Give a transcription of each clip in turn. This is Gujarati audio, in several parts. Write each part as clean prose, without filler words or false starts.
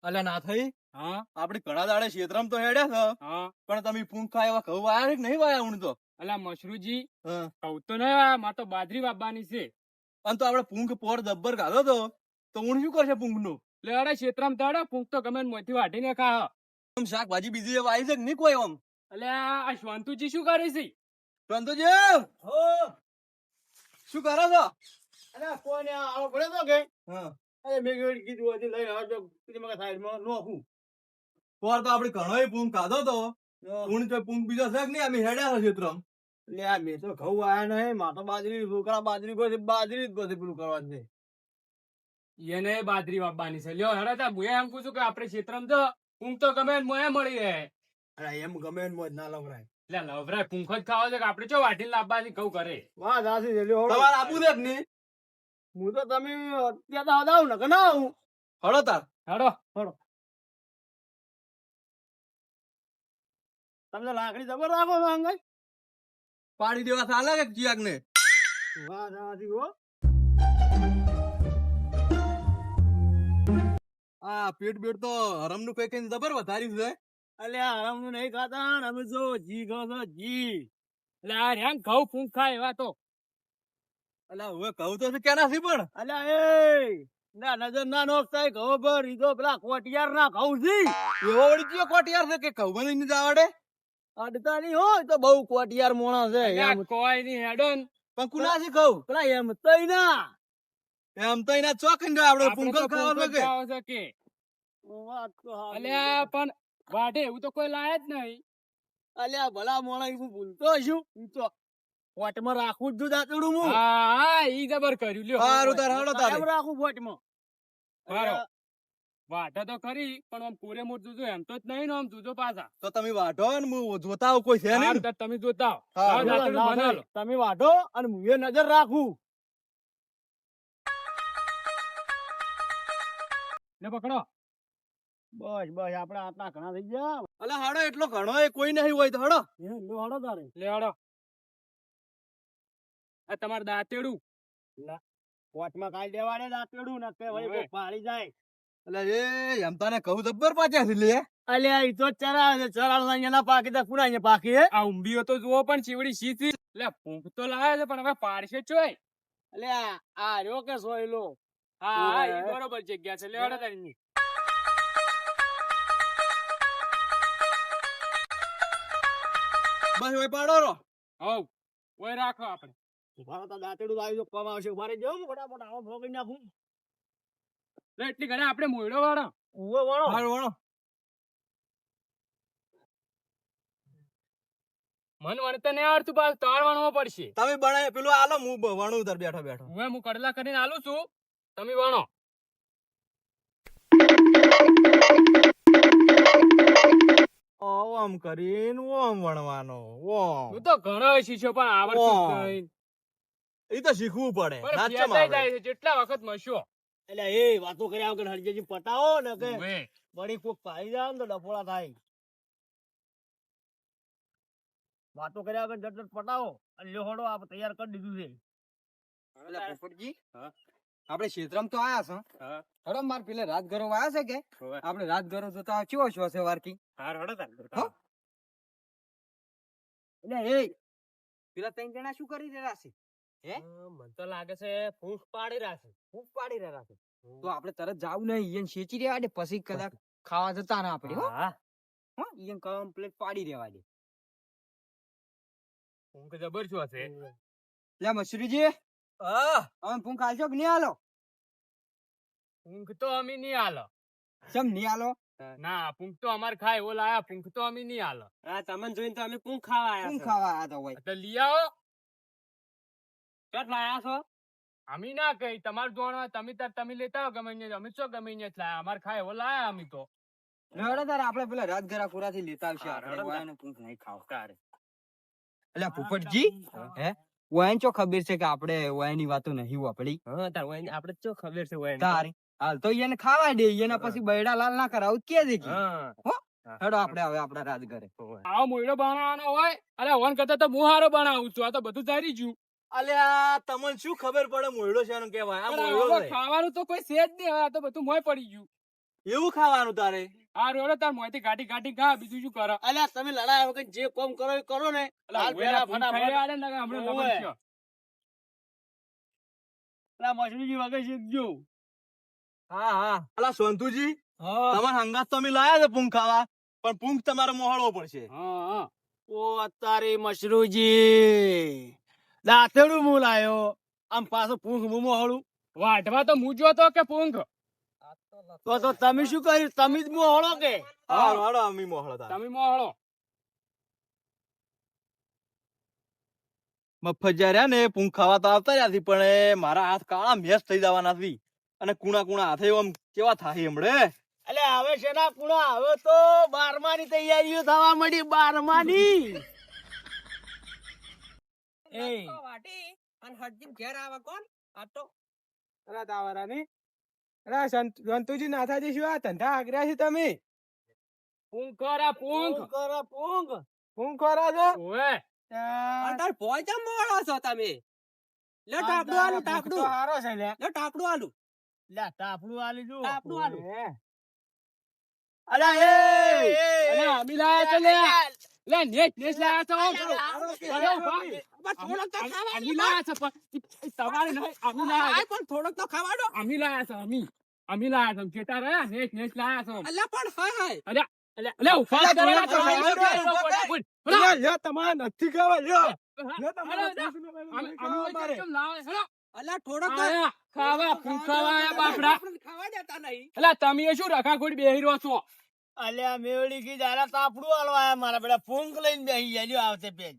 અલ્યા ના થઈ હા આપડે ઘણા દાડે ક્ષેત્રમાં તો હેડ્યા છે હા પણ તમે પૂંખ ખાય એવા ઘઉં વાયા કે નહીં વાયા હું તો અલા મશરૂજી હા કહું તો નહીં આ મારે તો બાજરી વાવવાની છે. અને તો આપડે પૂંખ પોર દબ્બર ગાધો તો હું શું કરશે પૂંખ નું લે અરે ક્ષેત્રમાં તડે પૂંખ તો ગમે મોથી વાઢીને ખા. આમ શાકભાજી બીજી વાય છે કે નહીં કોઈ આમ એટલે આ શ્વંતુજી શું કરે છે? સંતોજી શું કરો છો અરે કોઈને આવો પડ્યો તો કે હા અરે મેં કીધું હજી લઈને આવજો કીધું મગર સાઈડમાં નોખું પોર તો આપડે ઘણો પૂંખ ખાધો તો હું તો પૂંખ બીજો છે કે નહીં અમે હેડ્યા છે ક્ષેત્રમાં લે આ મેં તો ઘઉં આયા નહીં મારે તો બાજરી છોકરા બાજરી કોઈ બાજરી જ બધું પેલું કરવાનું છે. એને બાજરી વાવવાની છે. લ્યો હેડો તા હું એમ કહું છું કે આપણે ક્ષેત્રમાં તો પૂંખ તો ગમે મોએ મળી રહે. અરે એમ ગમે એમ મોજ ના લવરાય એટલે લવરાય પૂંખ જ ખાવા છે કે આપણે ચો વાઢીને લાવવાની કહું કરે. વાહ દાસી છે લ્યો હળો. તમારે આપવું છે કે નહીં હું તો તમે અત્યારે તો આવું ને કે ના આવું હળો તાર હેડો તમે તો લાકડી જબર રાખો છો અંગલ પાડી દેવા ચાલે કે ચિયાક ને વાહ દાસી હો આ પેટ બેટ તો હરમ નું કઈ કઈ જબર વધાર્યું છે અલ્યા આરામ નું નહીં ખાતા ને અમે જો જી ખાઓ છો જી એટલે આ રહ્યા ઘઉં પૂંખ ખાય એવા તો અલ્યા હવે કહું તો છે કેના છે પણ અલ્યા એ ના નજર ના નોખતા ઘઉં પર ઈજો પેલા કોટિયાર ના ઘઉં જી એવો વળી કયો કોટિયાર છે કે કહું મને નહીં આવડે અડતા નહીં હોય તો બહુ કોટિયાર મોણા છે અલ્યા એમ કોઈ નહીં હેડો ને. પણ કુના છે કહું પેલા એમ તઈ ના એમ તો એના ચોકન આપડે આપણે પૂંખો તો ખાવા પૂંખ જ કે ખાવા છે કે. વાત તો હારી. અલ્યા પણ વાઢે એવું તો કોઈ લાય જ નહીં. અલ્યા ભલા મોણા હું ભૂલતો છું હું તો પોટમાં રાખું જ છું દાંતરડું હું હા ઈ જબર કર્યું લ્યો. હારું તાર હળો તારે એમ રાખું પોટમાં હારો. વાઢે તો ખરી પણ આમ પૂરે મોટ જોજો એમ તો જ નહીં ને આમ જોજો પાછા. તો તમે વાઢો ને હું જોતા આવું કોઈ છે હારું નહીં તાર તમે જોતા આવો. હા, હારું, ના, દાંતરડું ના, બનાવો. તમે વાઢો અને હું એ નજર રાખું લે પકડો. બસ બસ આપડે આટલા ઘણા થઈ ગયા અલ્યા હાડો એટલો ઘણો એ કોઈ નહીં હોય તો હડો એ લો હળો તારે લે હાલો. આ તમારું દાંતેડું. પોટમાં કાઢી દેવાડે દાંતરડું ને કે વળી ઓવે. કોક પાડી જાય એટલે એ એમ તને કહું જબ્બર પાછા છે લે અલ્યા ઈ તો ચરાવે છે ચરાળ અહીંયા ના પાકી તો પુરા અહીંયા પાકી હે આ ઊંબીઓ તો જુઓ પણ ચીવડી સીધી. લે પૂંખ તો લાવે છે પણ હવે પાડશે ચોય. અલ્યા આ રહ્યો કે સોયલો હા હા ઓવે. ઈ બરોબર જગ્યા છે. લે હાલો તારી. બસ હવે પાડો રો હવ ઓય રાખો આપણે. ઉભા તો દાંતરડું આવી જો કોમ આવશે ઉભા રહી જાવ ફટાફટ આવો ભોગી નાખું લે એટલી ઘણા આપણે મોયડો વાળો. ઉવો વળો હારું વણો મન વણતે નહીં આવડતું પાછું તાર વણવો પડશે. તમે બનાય પેલું આલો હું વણું તાર બેઠો બેઠો હવે હું કડલા કરીને આલું છું તમે વણો. ઓમ કરીને ઓમ વણવાનો ઓમ હું તો ઘણો શીખ્યો પણ આવડતું જ ઓમ. નહીં. એ તો શીખવું પડે પણ ના ચમ ફેટાઈ આવડે. જાય છે જેટલા વખત મસ્યો. એટલે એ વાતો કર્યા વગર હરજેજી પટાવો ને કે ઓવે. વળી કોક પાડી જાય ને તો ડફોળા થાય વાતો કર્યા વગર જટ પટાવો અને લ્યો હળો આપણે તૈયાર કરી દીધું છે એટલે પોપટજી હા. આપણે ક્ષેત્રમાં તો આયા છો હા. હડો માર પેલે રાજગરો આયા છે કે ઓવે. આપણે રાજગરો જોતા ચેવો છો છે વારકી હાર હળો તાર. હા. એટલે એ પેલા ત્રણ જણા શું કરી રહ્યા છે મને તો લાગે છે ફૂંક પાડી રાખે. ફૂંક પાડી રહ્યા છે તો આપણે તરત જાવું નહીં ઈયન શેચી રહેવા દે પછી કદાચ ખાવા જતા ના આપણે હો હા હો ઈયન કમ્પ્લીટ પાડી રહેવા દે ફૂંક જબર શું હશે. લે મસુરીજી હા અમે ફૂંક આલશો કે નહીં આલો ફૂંક તો અમે નહીં આલો. ચમ નહીં આલો ના ફૂંક તો અમાર ખાય એવો લાયા ફૂંક તો અમે નહીં આલો. હા તમને જોઈને તો અમે કોણ ખાવા ફૂંક ખાવા આયા તો હોય એટલે લઈ આવો. ક્યાં લાયા છો અમે ના કઈ તમારે જોણવા તમે તાર તમે લેતા આવો ગમે ત્યાં. અમે શું ગમે ત્યાં લાયા અમાર ખાય એવો લાયા અમે તો. હેડો તાર આપણે પેલા રાજગરા પુરાથી લેતા આવશે હા, આપણે હેડો તાર. વાયાને ફૂંક નહીં ખાવ તારે. એટલે પોપટજી હે વાયન ચો ખબર છે કે આપણે વાયની વાતો નહીં વાપરી હા તાર વાઈને આપણે શું ખબર છે વાઈને? તારી હાલ તો એને ખાવા દે એના પછી બૈડા લાલ ના કરાવ કે દે કી હા હેડો આપણે હવે આપણા રાજગરે આવો મોયડો બનાવવાનો હોય અરે વન કરતા તો હું હારો બનાવું છું. આ તો બધું જારી ગયું. અલ્યા તમને શું ખબર પડે મોયડો છે એનું કહેવાય આ પણ મોયડો હવે ખાવાનું તો કોઈ છે જ નહીં. હવે આ તો બધું મોય પડી ગયું. એવું ખાવાનું તારે આ રોડો તાર મોંથી ગાડી ગાડી ખા બીજું શું કરો અલ્યા તમે લડાયા વગર જે કામ કરો એ કરો ને હાલ પેલા ફટાફટ પેલા મશરૂજી વગર શીખજો હા હા અલા સોનતુજી તમારા હંગાત તો અમે લાયા છે પૂંખ ખાવા પણ પૂંખ તમારે મોહળવો પડશે ઓ અત્યારે મશરૂજી દાંતેડું હું લાયો આમ પાછો પૂંખ હું મોહળું વાઢવા તો હું જોતો કે પૂંખ તો તમે શું કર્યું તમે જ મોહળો કે હાલો અમે મોહળો તમે મોહળો મફત રહ્યા ને પૂંખ ખાવા તો આવતા રહ્યા પણ એ મારા હાથ કાળા મેસ થઈ જવાના હતી અને કુણા કુણા હાથે આમ કેવા થાય હમણે અલે હવે છે ના કુણા હવે તો 12માની તૈયારીઓ થવા મળી 12માની એ વાટી અને હરજીન ઘેર આવે કોણ આ તો અરે તાવરાની અરે સંતુજી નાથાજી શું આ ધંધા આગ્યા છે તમે પૂંખ ખરા પૂંખ કરો પૂંખ પૂંખ ખરા છે ઓએ અંતર પોઈજા મોળો છો તમે લે ટાપડું આલું ટાપડું હારો છે લે લે ટાપડું આલું લે ટાપડું આલી જો ટાપડું આલું અલા અલે અમી લાયા છે લે લે નેટ લાયા છો થોડોક તો ખાવા અમી લાયા છે પણ તમારે નહીં અમી લાયા પણ થોડોક તો ખાવા દો અમી લાયા છે અમી લાયા છે કેતા રહ્યા નેટ લાયા છો અલ્યા પણ હાય અલે ઉફા લ્યો તમારે નથી ખાવા લ્યો અલ્યા થોડોક તો ખાવા પૂંખાવા બાપડા ખાવા દેતા નહીં અલા તમે શું રખા ખોડી બેહી રહ્યો છો અલ્યા મેવડી કી જારા તાપડું આલવા આયા મારા બેટા પૂંખ લઈને બેહી ગયા લ્યો આવતે પેજ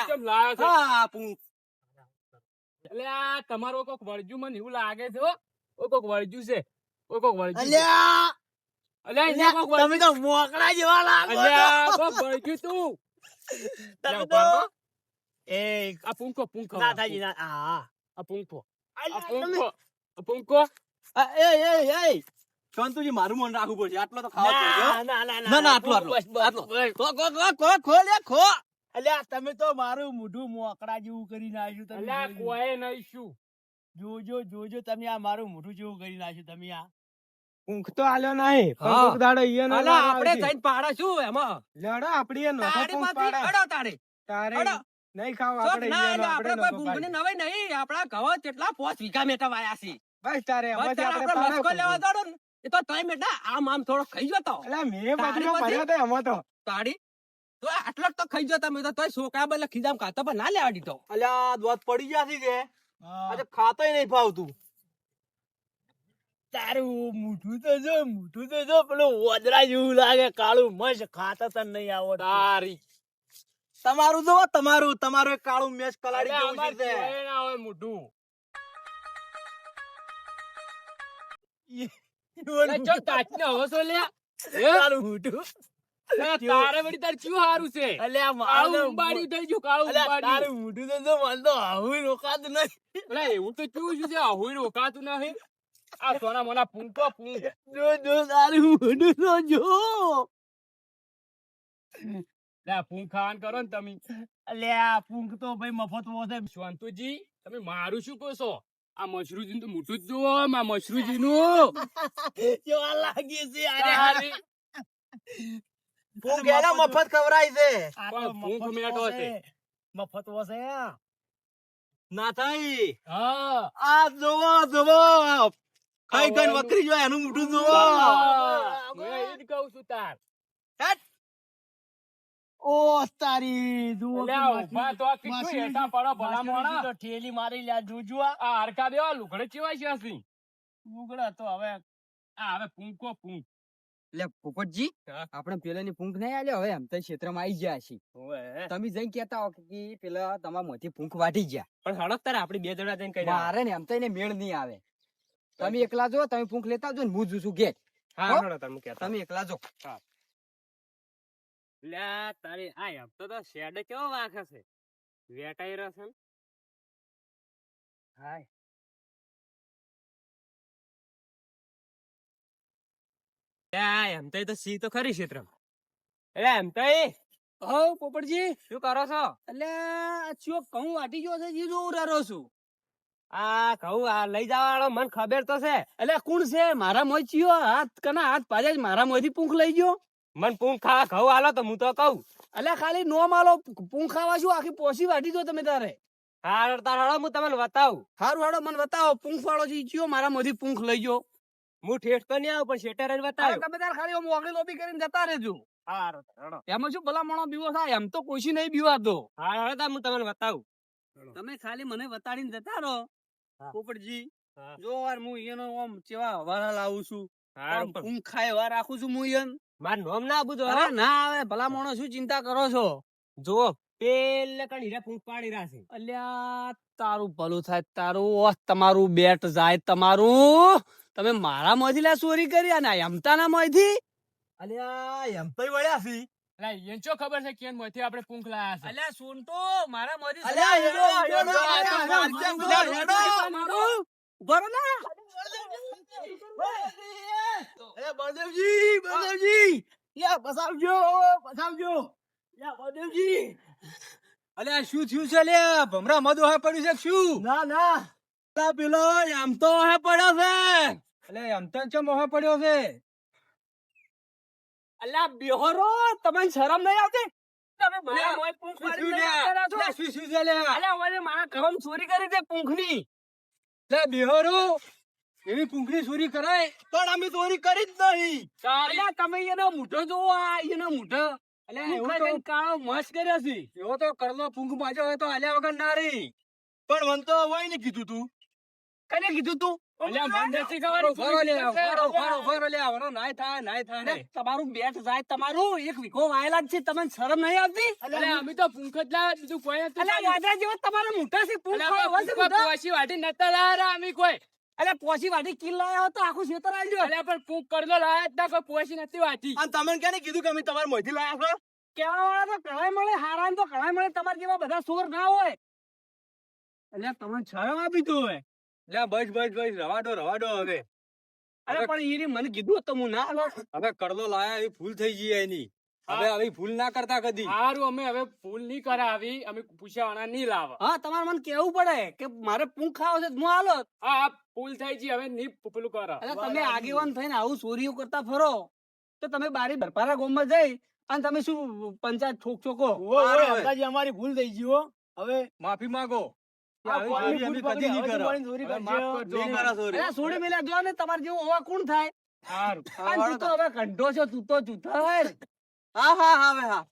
કેમ લાયો છો હા પૂંખ એટલે આ તમારો કોક વળજુ મને એવું લાગે છે ઓ કોક વળજુ છે ઓ કોક વળજુ અલ્યા અલ્યા એને કોક વળજુ તમે તો મોકળા જેવા લાગો છો. અલ્યા કોક વળજુ તું તમે તો એ આ પૂંખો પૂંખો ના થાજી ના હા આ પૂંખો આ અલ્યા પૂંખો આ પૂંખો એ શાંતુજી મારું મન રાખવું પડશે આટલો તો ખાવા પડશે ના આટલો ખો અલ્યા તમે તો મારું મોઢું મોકળા જેવું કરી નાખ્યું તમે અલ્યા કોઈ નહીં શું જોજો તમે આ મારું મોઢું જેવું કરી નાખ્યું તમે આ ઊંઘ તો આલ્યો નહીં પણ કોક દાડો ઈયો અલ્યા આપણે જઈને પાડા શું એમાં લડો આપડી નો તારી માંથી અડો તારે તારે અડો. નહીં ખાવ શોખ આપણે ના ઈયોનો એટલે આપણે આપણે કોઈ ભૂંગની નવાઈ નહીં આપણા ઘઉં કેટલા 5 વીઘા મેટા વાયા છે બસ તારે બસ એમાંથી તારે આપણે આપણે લસકો પાડો લેવા દોડો ને એ તો તોય મેટા આમ થોડો ખાઈ જતો અલ્યા મેં તારી બધું બધી? ભર્યો તો એમાં તો તાડી તો આટલો જ તો ખાઈ જતા મેં તો તોય સોકા બલે ખીજામ ખાતો પણ ના લેવા દીધો અલ્યા દોત પડી જાતી કે આજે ખાતોય નહીં ફાવતું તારું મોઢું તો જો પેલું વદરા જેવું લાગે કાળું મસ્ત ખાતા તને નહીં આવડતું તારી તમારું જો તમારું એક કાળું મેચ કલાડી જેવું અમાર છે જોયે ના હોય મોઢું લે ચો તાચને હવે સો લે કાળું મોઢું તારે વળી તાર ચિયું હારું છે અલ્યા કાળું મારું ઉંબાડિયું થઈ ગયું કાળું અલ્યા ઉંબાડિયું તારું મોઢું તો જો મને તો આવું રોકાતું નહીં અલા એવું તો ચિયું શું છે આવું રોકાતું નહીં આ સોના મોના પૂંખો પૂંખ જો તારું મોઢું તો જો લે પૂંખ ખાવાનું કરો ને તમે અલ્યા પૂંખ તો ભાઈ મફત વધે શાંતુજી તમે મારું શું કહો છો આ મશરૂજી તો મોટું જ જુઓ આ મશરૂજી નું કેવા લાગે છે અરે પૂંખ એના મફત ખવરાય છે આ તો પણ પૂંખ મફત મેટો વસે. છે. મફત વસે ના થાય હા આ જોવો ખાઈ ખાઈને વકરી જો એનું મોઢું જોવો મેં ઈ જ કહું છું તાર ઓ તારી જુઓ લે ઉભા તો કેટલું હેઠા પડો ભલા મોણા તો ઠેલી મારી લ્યા જોજો આ આ હરકા દેવા લુગડે ચેવાય છે હસી ઉગડા તો હવે આ હવે પૂંખો પૂંખ એટલે પોપટજી આપણે પેલાની પૂંખ નહીં આલ્યો હવે એમ તો ક્ષેત્રમાં આવી ગયા છે તમે જઈને કેતા હો કે પેલા તમારા મોથી પૂંખ વાટી ગયા પણ હડક તારે આપણે બે જણા જઈને કઈ મારે ને એમ તો એને મેળ નહીં આવે તમે એકલા જો તમે પૂંખ લેતા આવજો ને હું જુસું ઘેર હા હો? હડો તમે કહેતા તમે એકલા જો લે તારી આ એમ તો શેડ કેવો વાખે છે વેટાઈ રહ્યો છે હાય એમ તો સી તો ખરી ક્ષેત્ર એટલે એમ તો હો પોપટજી શું કરો છો એટલે આ ચિયો ઘઉં વાટી ગયો છે જે જોઉં રહ્યો છું આ કહું આ લઈ જવા વાળો મને ખબર તો છે. એટલે કોણ છે મારા મોય ચિયો હાથ કના હાથ પાડ્યા છે, મારા મોયથી પૂંખ લઈ ગયો. મને પૂંખ ખાવા ઘઉં આલો તો હું તો કહું. એટલે ખાલી નો માલો પૂંખ ખાવા શું આખી પોસી વાટી દો તમે તારે. હારો તાર હાલો હું તમને બતાવું. હારું હાડો મને બતાવો પૂંખ વાળો છે ઈ ચિયો મારા મોયથી પૂંખ લઈ ગયો. હું ઠેઠ તો નહીં આવું પણ શેટર જ અરે બતાવ્યું. તમે તાર ખાલી આમ ઓગળી લોબી કરીને જતા રહેજો. હારો હારો એમાં શું ભલા માણો બીવો થાય, એમ તો કોઈ નહીં બીવાતો. હારો તાર હું તમને બતાવું. તમે ખાલી મને વતાડીને જતા રહો. હા. પોપટજી હા. જો વાર હું એનો આમ ચેવા વારા લાવું છું, હારો આમ પણ પૂંખ ખાય વાર રાખું છું હું ઈયન. મારું નામ ના આપું તો અરે ના આવે ભલા માણો શું ચિંતા કરો છો. જો પેલે કણ હીરા પૂંખ પાડી રાશે. અલ્યા તારું ભલું થાય તારું. ઓહ, તમારું બેટ જાય તમારું. તમે મારા મોંથી લે ચોરી કરી અને એમતાના મોંથી. અલ્યા એમ તો વળ્યા છી. એને શું ખબર છે કેન મોથી આપણે પૂંખ લાયા છે. અલ્યા સોનતો મારા મોંથી અલ્યા, ચોરી હેડો, કરી. હેડો, હેડો, હેડો. ઉભા રહો ને. એ બળદેવજી, બળદેવજી. યા બસાવજો, બસાવજો. યા બળદેવજી. અલ્યા શું થયું છે લ્યા ભમરા મધુ હે પડ્યું છે કે શું? ના ના અલા પેલો આમ તો હે પડ્યો છે. એટલે એમ તો ચમ મોહે પડ્યો છે. અલ્યા બેહોરો તમને શરમ નહીં આવતી? તમે મારા લ્યા, મોંએ પૂંખ શું પાડીને થયું લ્યા? જતા રહો છો? લ્યા, શું છે લ્યા? અલ્યા ઓલે મારા ઘરમાં ચોરી કરી છે પૂંખની. લ્યા, બેહોરો એવી પૂંખની ચોરી કરાય પણ અમે ચોરી કરી જ નહીં. અલ્યા તમે એનો મૂઠો જોવો, આ એનો મૂઠો. અલ્યા, પૂંખ એવું ખાઈને તો કાળો મસ્ત કર્યો છે. એવો તો કરલો પૂંખ બાજો હોય તો આલ્યા વગર ના રહી. પણ મન તો હોય ને કીધું તું. કને કીધું તું? અલ્યા, મને નથી ખબર. ફરો લ્યા, ફરો, ફરો, ફરો લ્યા, વનો નાય થાય, નાય થાય. અરે તમારું બેટ જાય તમારું એક વીઘો વાયેલા જ છે, તમને શરમ નહીં આવતી? અલ્યા, અમે તો પૂંખ જ લાવ્યા, બીજું કોઈ નથી અલ્યા લાવ્યું. વાદળા જેવા તમારા મૂઠા છે, પૂંખ અલ્યા, ખાવા છે પૂંખ મૂઠા? પોસી વાટી નતા લાયા અમે કોઈ. અલ્યા પોસી વાટી કિલ લાયા હો તો આખું ખેતર આલજો. અલ્યા, પણ પૂંખ કરલો લાયા જ ના, કોઈ પોસી નથી વાટી. અને તમે ક્યાંને કીધું કે અમે તમારા મોંથી લાયા છો? કેવા વાળા તો ઘણાય મળે, હારા તો ઘણાય મળે, તમારા જેવા બધા સોર ના હોય. અલ્યા તમને શરમ આપી તો હોય. લ્યા, બસ બસ બસ, રવા દો હવે. અરે પણ એને મને કીધું તો હું ના લો. હવે કરલો લાયા એ ભૂલ થઈ ગઈ એની. હવે આવી ભૂલ ના કરતા કદી. સારું, અમે હવે ભૂલ નહીં કરાવી, અમે પૂછ્યા નહીં લાવવા. હા તમારે મને કેવું પડે કે મારે પૂંખ ખાવો છે તો હું આલો. હા, ભૂલ થઈ ગઈ, હવે નહીં પેલું કરો. અરે તમે આગેવાન થઈને આવું ચોરીઓ કરતા ફરો તો તમે બારી બરપારા ગામમાં જઈ અને તમે શું પંચાયત ઠોક ઠોકો. ઓય, અંદાજે અમારી ભૂલ થઈ ગઈ હો. હવે માફી માંગો. કે આ આવી પાણી ચોરી અમે ભૂલ કદી નહીં પકડી, કરો. હવે ચોરી હવે કરજો. માફ કરજો નહીં અમારા. કરા ચોરી. અરે છોડી મેલ્યા જો ને તમારે જેવું હોવા કોણ થાય? સારું. અને તું તો હવે કંઢો છો, તું તો જૂઠા હોય. હા હા હા હવે હા